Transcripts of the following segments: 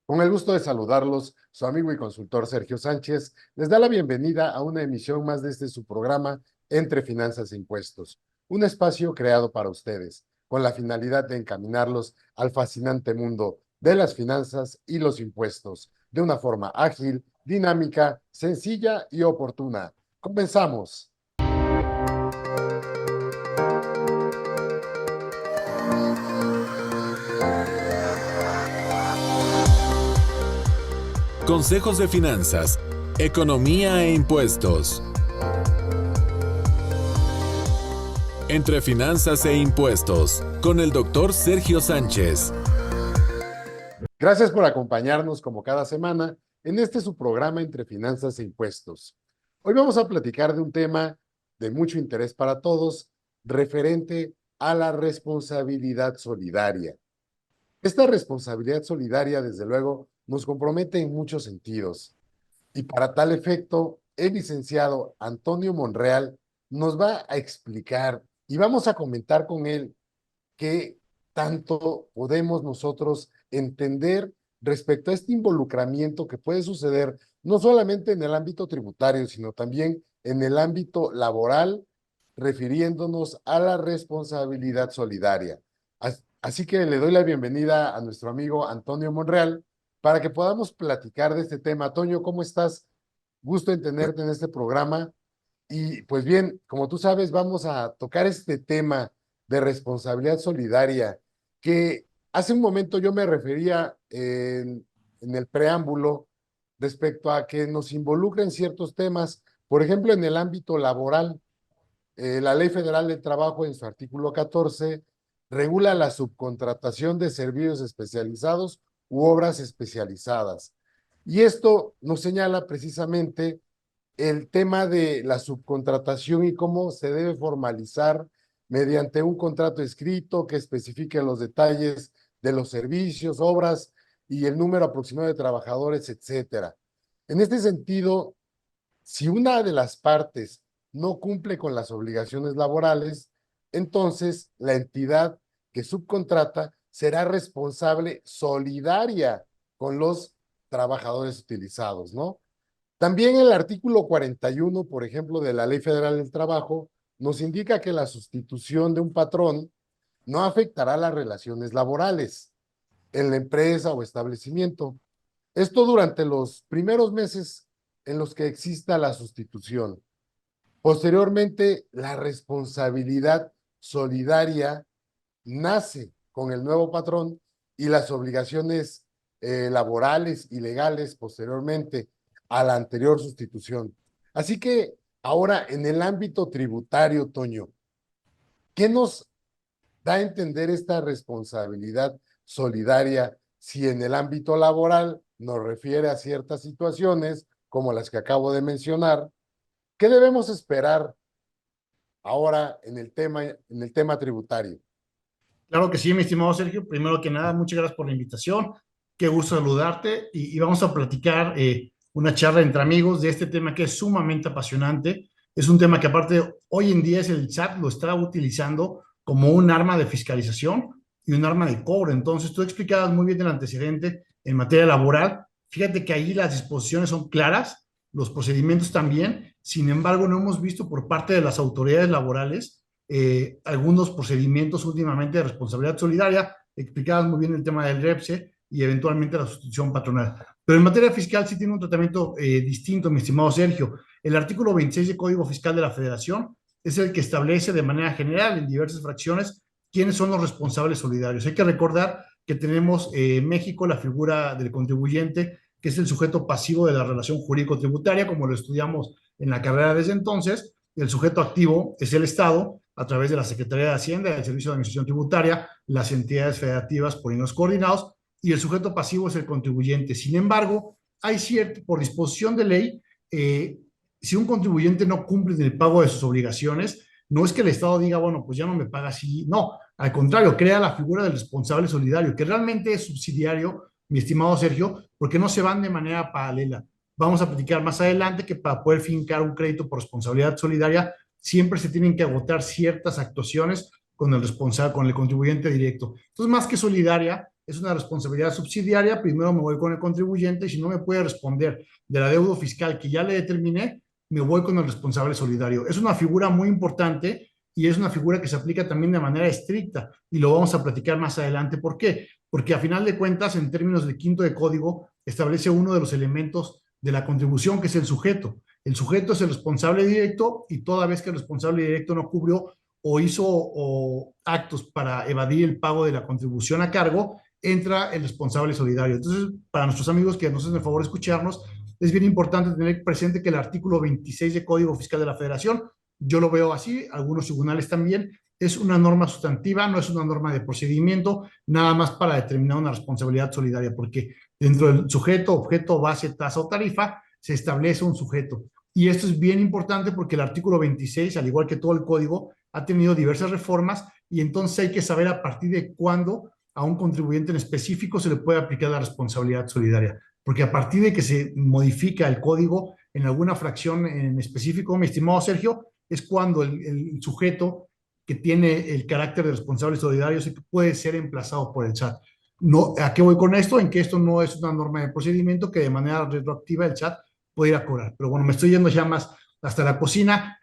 Con el gusto de saludarlos, su amigo y consultor Sergio Sánchez les da la bienvenida a una emisión más de su programa Entre Finanzas e Impuestos, un espacio creado para ustedes, con la finalidad de encaminarlos al fascinante mundo de las finanzas y los impuestos, de una forma ágil, dinámica, sencilla y oportuna. Comenzamos. Consejos de finanzas, economía e impuestos. Entre Finanzas e Impuestos, con el doctor Sergio Sánchez. Gracias por acompañarnos como cada semana en su programa Entre Finanzas e Impuestos. Hoy vamos a platicar de un tema de mucho interés para todos, referente a la responsabilidad solidaria. Esta responsabilidad solidaria, desde luego, nos compromete en muchos sentidos. Y para tal efecto, el licenciado Antonio Monreal nos va a explicar y vamos a comentar con él qué tanto podemos nosotros entender respecto a este involucramiento que puede suceder no solamente en el ámbito tributario, sino también en el ámbito laboral, refiriéndonos a la responsabilidad solidaria. Así que le doy la bienvenida a nuestro amigo Antonio Monreal para que podamos platicar de este tema. Toño, ¿cómo estás? Gusto en tenerte en este programa. Y pues bien, como tú sabes, vamos a tocar este tema de responsabilidad solidaria, que hace un momento yo me refería en el preámbulo respecto a que nos involucren ciertos temas, por ejemplo, en el ámbito laboral. La Ley Federal del Trabajo, en su artículo 14, regula la subcontratación de servicios especializados u obras especializadas. Y esto nos señala precisamente el tema de la subcontratación y cómo se debe formalizar mediante un contrato escrito que especifique los detalles de los servicios, obras y el número aproximado de trabajadores, etcétera. En este sentido, si una de las partes no cumple con las obligaciones laborales, entonces la entidad que subcontrata será responsable solidaria con los trabajadores utilizados, ¿no? También el artículo 41, por ejemplo, de la Ley Federal del Trabajo, nos indica que la sustitución de un patrón no afectará las relaciones laborales en la empresa o establecimiento. Esto durante los primeros meses en los que exista la sustitución. Posteriormente, la responsabilidad solidaria nace con el nuevo patrón y las obligaciones laborales y legales posteriormente a la anterior sustitución. Así que ahora en el ámbito tributario, Toño, ¿qué nos da a entender esta responsabilidad solidaria si en el ámbito laboral nos refiere a ciertas situaciones como las que acabo de mencionar? ¿Qué debemos esperar ahora en el tema tributario? Claro que sí, mi estimado Sergio. Primero que nada, muchas gracias por la invitación. Qué gusto saludarte y vamos a platicar una charla entre amigos de este tema que es sumamente apasionante. Es un tema que aparte hoy en día el SAT lo está utilizando como un arma de fiscalización y un arma de cobro. Entonces, tú explicabas muy bien el antecedente en materia laboral. Fíjate que ahí las disposiciones son claras, los procedimientos también. Sin embargo, no hemos visto por parte de las autoridades laborales algunos procedimientos últimamente de responsabilidad solidaria. Explicabas muy bien el tema del REPSE y eventualmente la sustitución patronal. Pero en materia fiscal sí tiene un tratamiento distinto, mi estimado Sergio. El artículo 26 del Código Fiscal de la Federación es el que establece de manera general en diversas fracciones quiénes son los responsables solidarios. Hay que recordar que tenemos en México la figura del contribuyente, que es el sujeto pasivo de la relación jurídico-tributaria, como lo estudiamos en la carrera desde entonces. El sujeto activo es el Estado, a través de la Secretaría de Hacienda, el Servicio de Administración Tributaria, las entidades federativas por órganos coordinados, y el sujeto pasivo es el contribuyente. Sin embargo, hay cierto, por disposición de ley, si un contribuyente no cumple en el pago de sus obligaciones, no es que el Estado diga, bueno, pues ya no me paga así. No, al contrario, crea la figura del responsable solidario, que realmente es subsidiario, mi estimado Sergio, porque no se van de manera paralela. Vamos a platicar más adelante que para poder fincar un crédito por responsabilidad solidaria siempre se tienen que agotar ciertas actuaciones con el responsable, con el contribuyente directo. Entonces, más que solidaria, es una responsabilidad subsidiaria, primero me voy con el contribuyente y si no me puede responder del adeudo fiscal que ya le determiné, me voy con el responsable solidario. Es una figura muy importante y es una figura que se aplica también de manera estricta y lo vamos a platicar más adelante. ¿Por qué? Porque a final de cuentas, en términos del quinto de código, establece uno de los elementos de la contribución, que es el sujeto. El sujeto es el responsable directo y toda vez que el responsable directo no cubrió o hizo actos para evadir el pago de la contribución a cargo, entra el responsable solidario. Entonces, para nuestros amigos que nos hacen el favor de escucharnos, es bien importante tener presente que el artículo 26 de Código Fiscal de la Federación, yo lo veo así, algunos tribunales también, es una norma sustantiva, no es una norma de procedimiento, nada más para determinar una responsabilidad solidaria, porque dentro del sujeto, objeto, base, tasa o tarifa, se establece un sujeto. Y esto es bien importante porque el artículo 26, al igual que todo el código, ha tenido diversas reformas y entonces hay que saber a partir de cuándo a un contribuyente en específico se le puede aplicar la responsabilidad solidaria. Porque a partir de que se modifica el código en alguna fracción en específico, mi estimado Sergio, es cuando el sujeto que tiene el carácter de responsable solidario puede ser emplazado por el SAT. No, ¿a qué voy con esto? En que esto no es una norma de procedimiento que de manera retroactiva el SAT puede ir a cobrar. Pero bueno, me estoy yendo ya más hasta la cocina.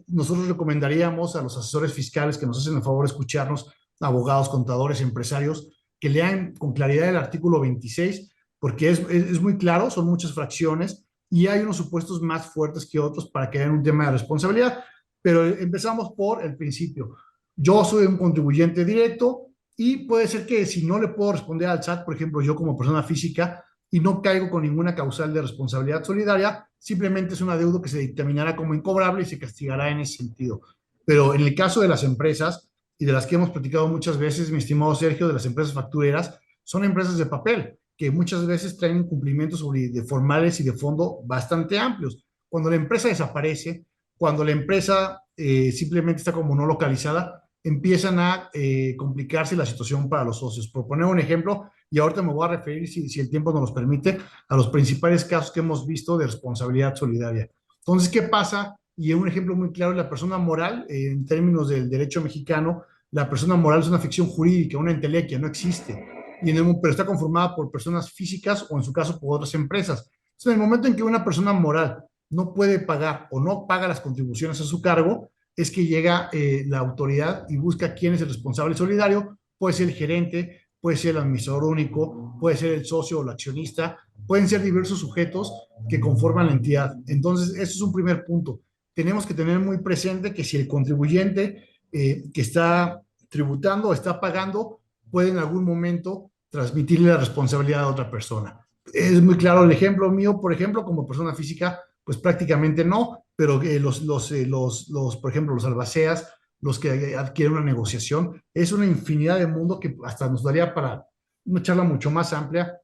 Nosotros recomendaríamos a los asesores fiscales que nos hacen el favor de escucharnos, abogados, contadores, empresarios, que lean con claridad el artículo 26, porque es muy claro, son muchas fracciones y hay unos supuestos más fuertes que otros para que haya un tema de responsabilidad. Pero empezamos por el principio. Yo soy un contribuyente directo y puede ser que si no le puedo responder al SAT, por ejemplo, yo como persona física, y no caigo con ninguna causal de responsabilidad solidaria, simplemente es un adeudo que se dictaminará como incobrable y se castigará en ese sentido. Pero en el caso de las empresas, y de las que hemos platicado muchas veces, mi estimado Sergio, de las empresas factureras, son empresas de papel, que muchas veces traen cumplimientos de formales y de fondo bastante amplios. Cuando la empresa desaparece, cuando la empresa simplemente está como no localizada, empiezan a complicarse la situación para los socios. Por poner un ejemplo, y ahorita me voy a referir, si el tiempo nos los permite, a los principales casos que hemos visto de responsabilidad solidaria. Entonces, ¿qué pasa? Y un ejemplo muy claro es la persona moral, en términos del derecho mexicano, la persona moral es una ficción jurídica, una entelequia, no existe, pero está conformada por personas físicas o en su caso por otras empresas. Entonces, en el momento en que una persona moral no puede pagar o no paga las contribuciones a su cargo, es que llega la autoridad y busca quién es el responsable solidario, puede ser el gerente, puede ser el administrador único, puede ser el socio o el accionista, pueden ser diversos sujetos que conforman la entidad. Entonces, eso es un primer punto. Tenemos que tener muy presente que si el contribuyente que está tributando o está pagando puede en algún momento transmitirle la responsabilidad a otra persona. Es muy claro el ejemplo mío, por ejemplo, como persona física, pues prácticamente no, pero por ejemplo, los albaceas, los que adquieren una negociación, es una infinidad de mundo que hasta nos daría para una charla mucho más amplia,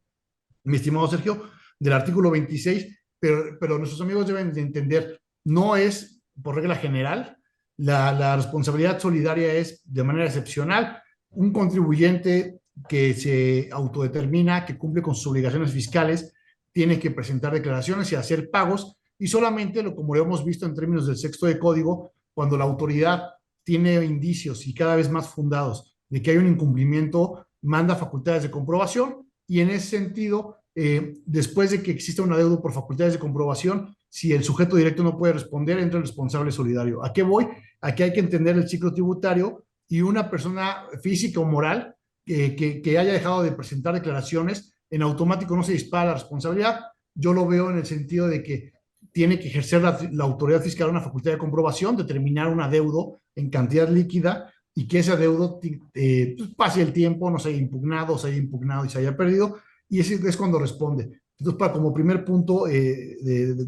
mi estimado Sergio, del artículo 26, pero nuestros amigos deben de entender, no es por regla general, la responsabilidad solidaria es de manera excepcional, un contribuyente que se autodetermina, que cumple con sus obligaciones fiscales, tiene que presentar declaraciones y hacer pagos, y solamente, como lo hemos visto en términos del sexto de código, cuando la autoridad tiene indicios y cada vez más fundados de que hay un incumplimiento, manda facultades de comprobación y en ese sentido, después de que exista un adeudo por facultades de comprobación, si el sujeto directo no puede responder, entra el responsable solidario. ¿A qué voy? Aquí hay que entender el ciclo tributario y una persona física o moral que haya dejado de presentar declaraciones, en automático no se dispara la responsabilidad. Yo lo veo en el sentido de que tiene que ejercer la autoridad fiscal una facultad de comprobación, determinar un adeudo en cantidad líquida y que ese adeudo pues pase el tiempo, no se haya impugnado y se haya perdido, y ese es cuando responde. Entonces, como primer punto,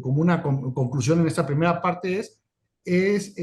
como una conclusión en esta primera parte es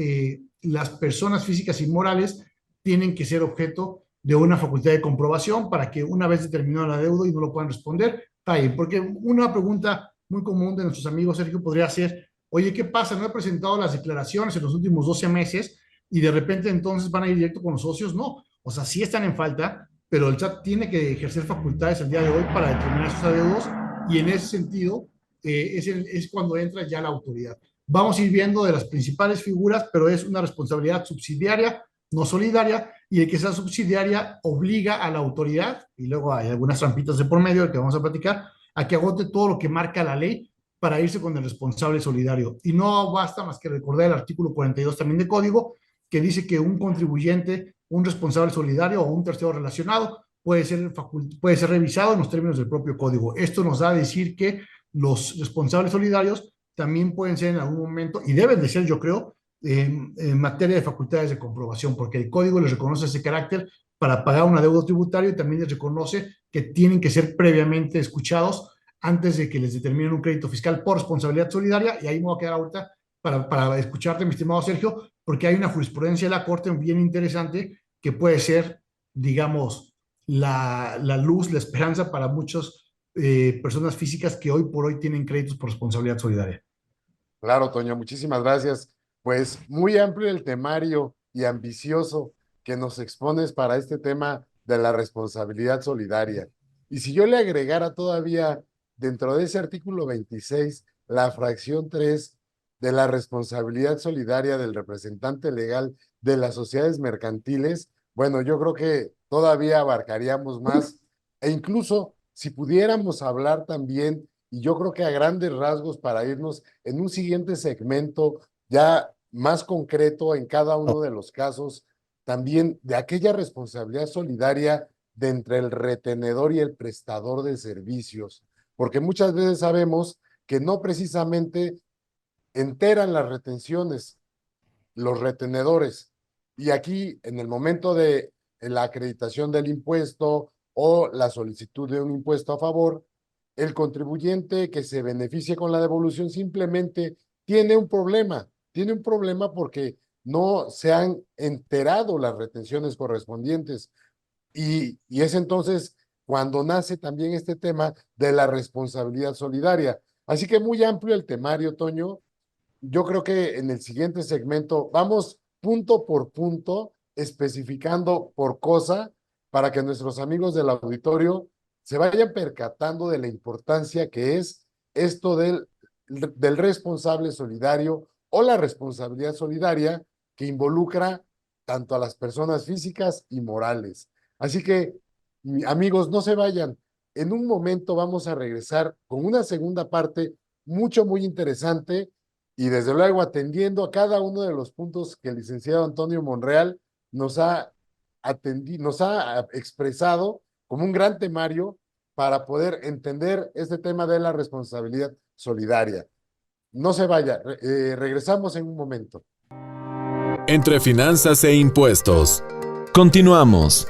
las personas físicas y morales tienen que ser objeto de una facultad de comprobación para que una vez determinado el adeudo y no lo puedan responder, paguen. Porque una pregunta muy común de nuestros amigos, Sergio, podría ser, oye, ¿qué pasa? No he presentado las declaraciones en los últimos 12 meses y de repente entonces van a ir directo con los socios. No, o sea, sí están en falta, pero el SAT tiene que ejercer facultades el día de hoy para determinar esos adeudos y en ese sentido es cuando entra ya la autoridad. Vamos a ir viendo de las principales figuras, pero es una responsabilidad subsidiaria no solidaria, y el que sea subsidiaria obliga a la autoridad, y luego hay algunas trampitas de por medio de que vamos a platicar, a que agote todo lo que marca la ley para irse con el responsable solidario. Y no basta más que recordar el artículo 42 también de código, que dice que un contribuyente, un responsable solidario o un tercero relacionado puede ser revisado en los términos del propio código. Esto nos da a decir que los responsables solidarios también pueden ser en algún momento, y deben de ser, yo creo, en materia de facultades de comprobación, porque el código les reconoce ese carácter para pagar una deuda tributaria y también les reconoce que tienen que ser previamente escuchados antes de que les determinen un crédito fiscal por responsabilidad solidaria. Y ahí me voy a quedar ahorita para escucharte, mi estimado Sergio, porque hay una jurisprudencia de la Corte bien interesante que puede ser, digamos, la luz, la esperanza para muchas personas físicas que hoy por hoy tienen créditos por responsabilidad solidaria. Claro, Toño, muchísimas gracias. Pues muy amplio el temario y ambicioso que nos expones para este tema de la responsabilidad solidaria. Y si yo le agregara todavía dentro de ese artículo 26 la fracción 3 de la responsabilidad solidaria del representante legal de las sociedades mercantiles, bueno, yo creo que todavía abarcaríamos más e incluso si pudiéramos hablar también, y yo creo que a grandes rasgos para irnos en un siguiente segmento ya más concreto en cada uno de los casos, también de aquella responsabilidad solidaria de entre el retenedor y el prestador de servicios, porque muchas veces sabemos que no precisamente enteran las retenciones los retenedores. Y aquí, en el momento de la acreditación del impuesto o la solicitud de un impuesto a favor, el contribuyente que se beneficie con la devolución simplemente tiene un problema porque no se han enterado las retenciones correspondientes. Y es entonces cuando nace también este tema de la responsabilidad solidaria. Así que muy amplio el temario, Toño. Yo creo que en el siguiente segmento vamos punto por punto, especificando por cosa, para que nuestros amigos del auditorio se vayan percatando de la importancia que es esto del responsable solidario o la responsabilidad solidaria que involucra tanto a las personas físicas y morales. Así que, amigos, no se vayan. En un momento vamos a regresar con una segunda parte muy interesante y desde luego atendiendo a cada uno de los puntos que el licenciado Antonio Monreal nos ha expresado como un gran temario para poder entender este tema de la responsabilidad solidaria. No se vaya, regresamos en un momento. Entre finanzas e impuestos. Continuamos.